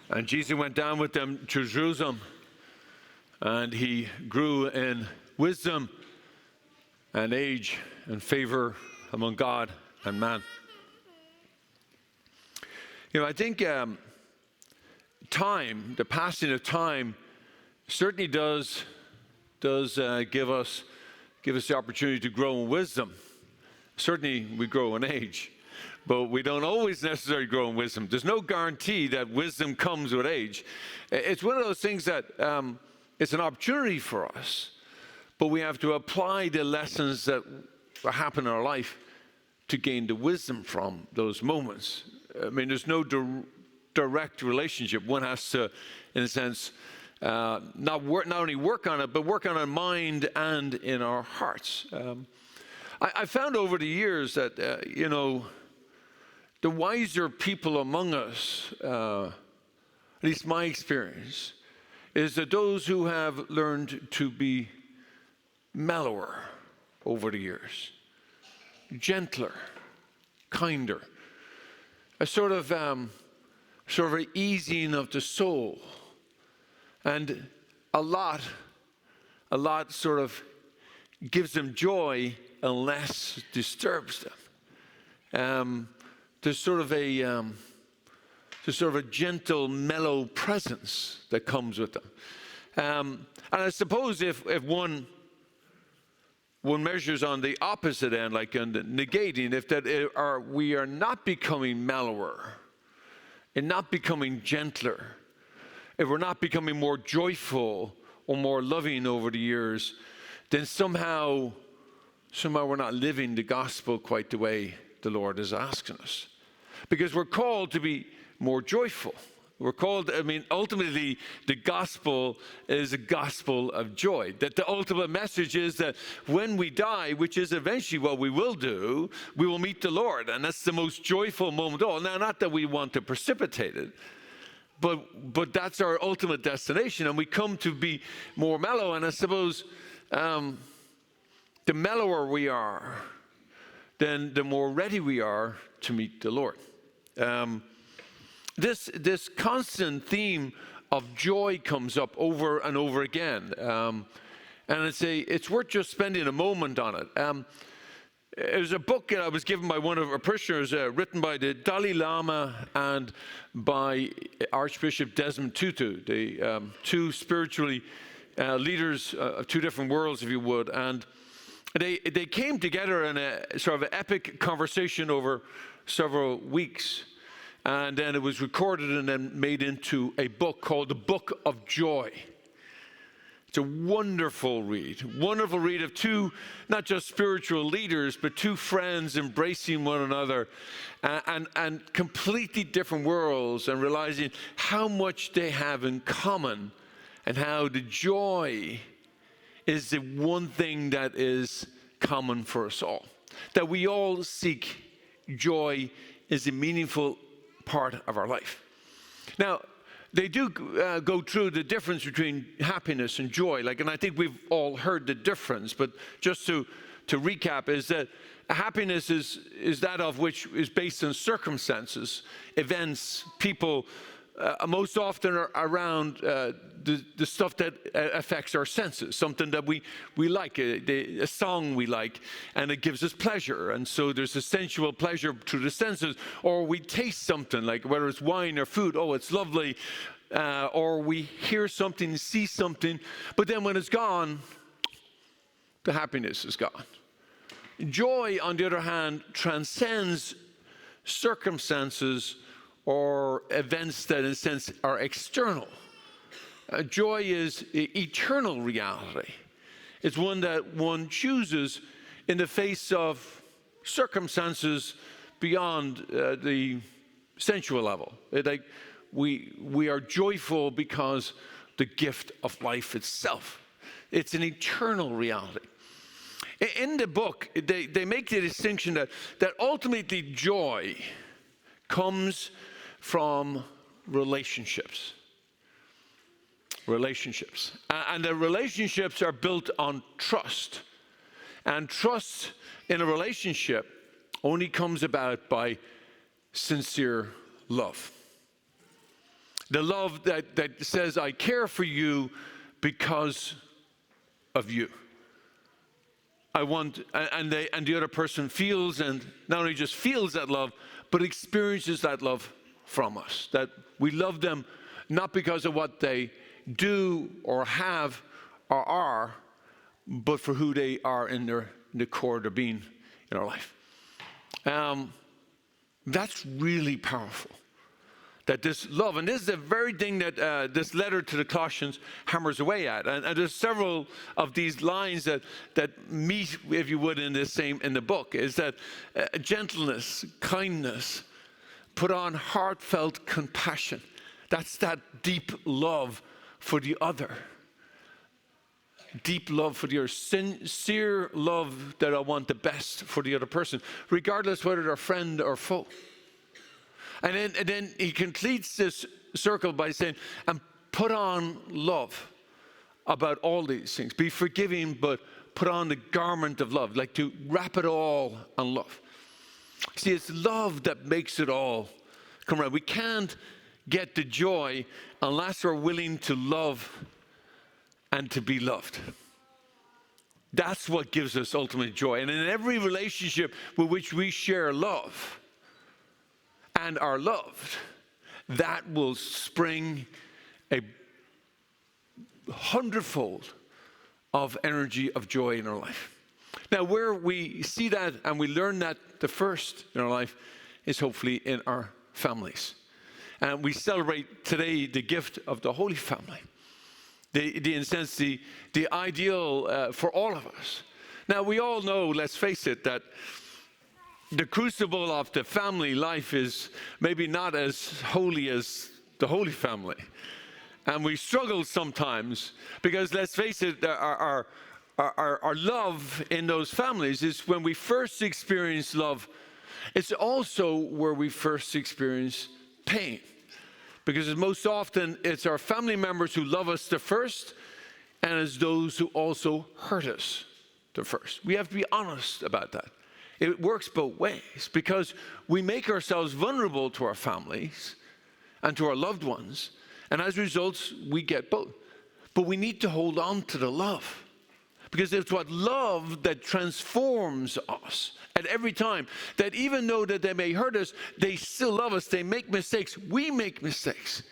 And Jesus went down with them to Jerusalem, and he grew in wisdom and age and favor among God and man. I think time, the passing of time, certainly does give us the opportunity to grow in wisdom. Certainly we grow in age, but we don't always necessarily grow in wisdom. There's no guarantee that wisdom comes with age. It's one of those things that it's an opportunity for us, but we have to apply the lessons that happen in our life to gain the wisdom from those moments. I mean, there's no direct relationship. One has to, in a sense, not only work on it, but work on our mind and in our hearts. I found over the years that, the wiser people among us, at least my experience, is that those who have learned to be mellower over the years, gentler, kinder, a sort of an easing of the soul, and a lot sort of gives them joy and less disturbs them. There's sort of a gentle, mellow presence that comes with them. And I suppose if one measures on the opposite end, like in negating, we are not becoming mellower and not becoming gentler, if we're not becoming more joyful or more loving over the years, then somehow we're not living the gospel quite the way the Lord is asking us. Because we're called to be more joyful. We're called, ultimately, the gospel is a gospel of joy. That the ultimate message is that when we die, which is eventually what we will do, we will meet the Lord. And that's the most joyful moment of all. Now, not that we want to precipitate it, but that's our ultimate destination. And we come to be more mellow. And I suppose the mellower we are, then the more ready we are to meet the Lord. This constant theme of joy comes up over and over again, and it's worth just spending a moment on it. It was a book that I was given by one of our parishioners, written by the Dalai Lama and by Archbishop Desmond Tutu, the two spiritually leaders of two different worlds, if you would, and they came together in a sort of epic conversation over several weeks. And then it was recorded and then made into a book called The Book of Joy. It's a wonderful read of two, not just spiritual leaders, but two friends embracing one another and completely different worlds, and realizing how much they have in common and how the joy is the one thing that is common for us all. That we all seek joy is a meaningful part of our life. Now, they do go through the difference between happiness and joy, and I think we've all heard the difference, but just to recap, is that happiness is that of which is based on circumstances, events, people, most often are around the stuff that affects our senses, something that we like, a song we like, and it gives us pleasure. And so there's a sensual pleasure through the senses. Or we taste something, like whether it's wine or food, oh, it's lovely. Or we hear something, see something, but then when it's gone, the happiness is gone. Joy, on the other hand, transcends circumstances or events that, in a sense, are external. Joy is eternal reality. It's one that one chooses in the face of circumstances beyond the sensual level. We are joyful because the gift of life itself. It's an eternal reality. In the book, they make the distinction that ultimately joy comes from relationships. And the relationships are built on trust. And trust in a relationship only comes about by sincere love. The love that says, I care for you because of you. I want, and the other person feels, and not only just feels that love, but experiences that love from us. That we love them not because of what they do or have or are, but for who they are in the core of their being in our life. That's really powerful. That this love, and this is the very thing that this letter to the Colossians hammers away at. And there's several of these lines that meet, if you would, in the book, is that gentleness, kindness, put on heartfelt compassion. That's that deep love for the other. Deep love for the other, sincere love that I want the best for the other person, regardless whether they're friend or foe. And then he completes this circle by saying, and put on love about all these things. Be forgiving, but put on the garment of love, like to wrap it all on love. See, it's love that makes it all come around. We can't get the joy unless we're willing to love and to be loved. That's what gives us ultimate joy. And in every relationship with which we share love and are loved, that will spring a 100-fold of energy of joy in our life. Now, where we see that and we learn that the first in our life is hopefully in our families. And we celebrate today the gift of the Holy Family. In a sense, the ideal for all of us. Now, we all know, let's face it, that the crucible of the family life is maybe not as holy as the Holy Family. And we struggle sometimes because, let's face it, our love in those families is when we first experience love. It's also where we first experience pain. Because most often it's our family members who love us the first, and it's those who also hurt us the first. We have to be honest about that. It works both ways because we make ourselves vulnerable to our families and to our loved ones, and as a result, we get both. But we need to hold on to the love because it's what love that transforms us at every time. That even though that they may hurt us, they still love us. They make mistakes. We make mistakes.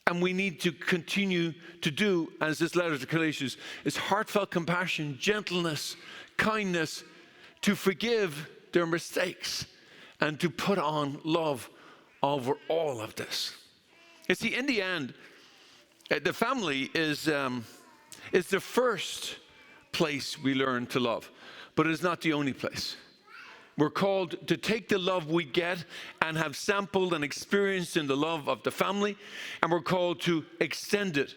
And we need to continue to do, as this letter to Galatians, is heartfelt compassion, gentleness, kindness, to forgive their mistakes and to put on love over all of this. You see, in the end, the family is the first place we learn to love, but it is not the only place. We're called to take the love we get and have sampled and experienced in the love of the family, and we're called to extend it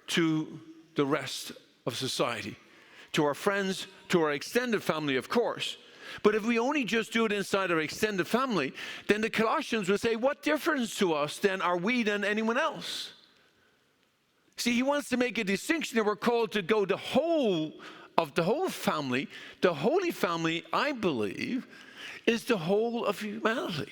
to the rest of society, to our friends, to our extended family, of course. But if we only just do it inside our extended family, then the Colossians would say, what difference to us then are we than anyone else? See, he wants to make a distinction that we're called to go the whole of the whole family. The Holy Family, I believe, is the whole of humanity.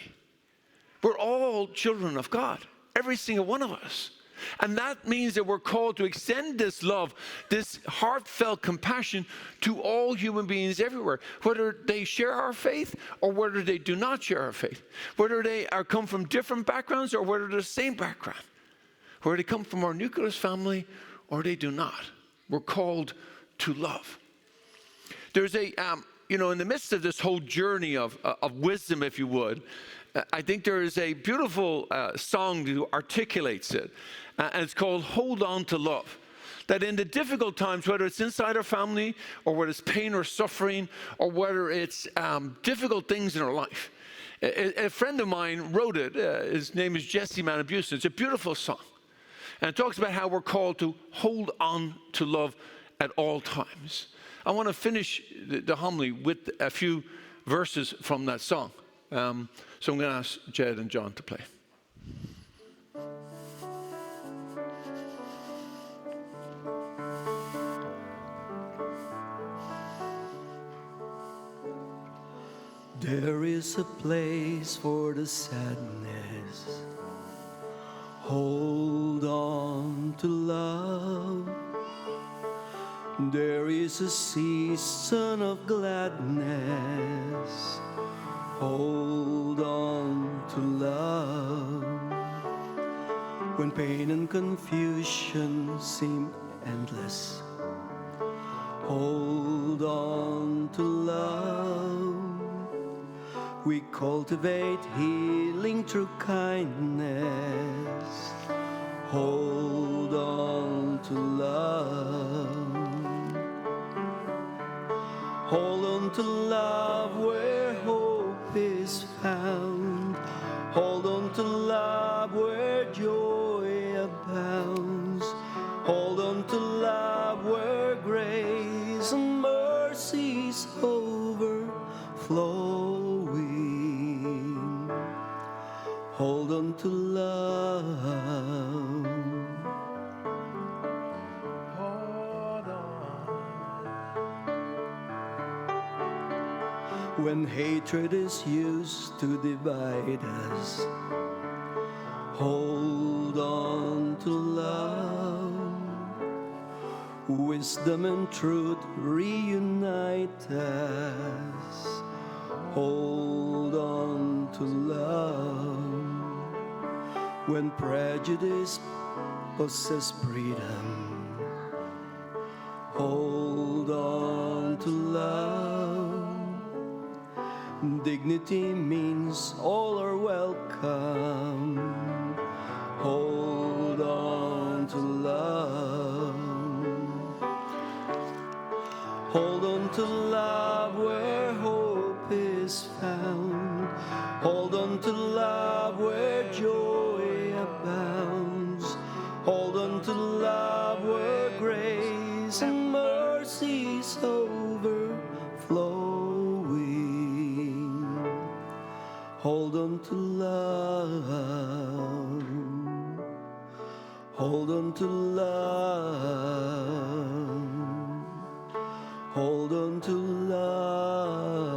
We're all children of God, every single one of us. And that means that we're called to extend this love, this heartfelt compassion to all human beings everywhere, whether they share our faith or whether they do not share our faith, whether they come from different backgrounds or whether they're the same background, whether they come from our nucleus family or they do not. We're called to love. There's a, in the midst of this whole journey of wisdom, if you would, I think there is a beautiful song that articulates it, and it's called Hold On to Love. That in the difficult times, whether it's inside our family or whether it's pain or suffering or whether it's difficult things in our life. A friend of mine wrote it. His name is Jesse Manabusen. It's a beautiful song. And it talks about how we're called to hold on to love at all times. I want to finish the homily with a few verses from that song. So I'm going to ask Jed and John to play. There is a place for the sadness. Hold to love. There is a season of gladness. Hold on to love. When pain and confusion seem endless, hold on to love. We cultivate healing through kindness. Hold on to love. Hold on to love where hope is found. Hold on to love where joy abounds. Hold on to love where grace and mercy's overflowing. Hold on to love. Hold on. When hatred is used to divide us, hold on to love. Wisdom and truth reunite us. Hold on to love. When prejudice possesses freedom, hold on to love. Dignity means all are welcome. Hold on to love. Hold on to love where hope is found. Hold on to love where joy abounds. Hold on to love where grace and mercy's overflowing. Hold on to love. Hold on to love. Hold on to love.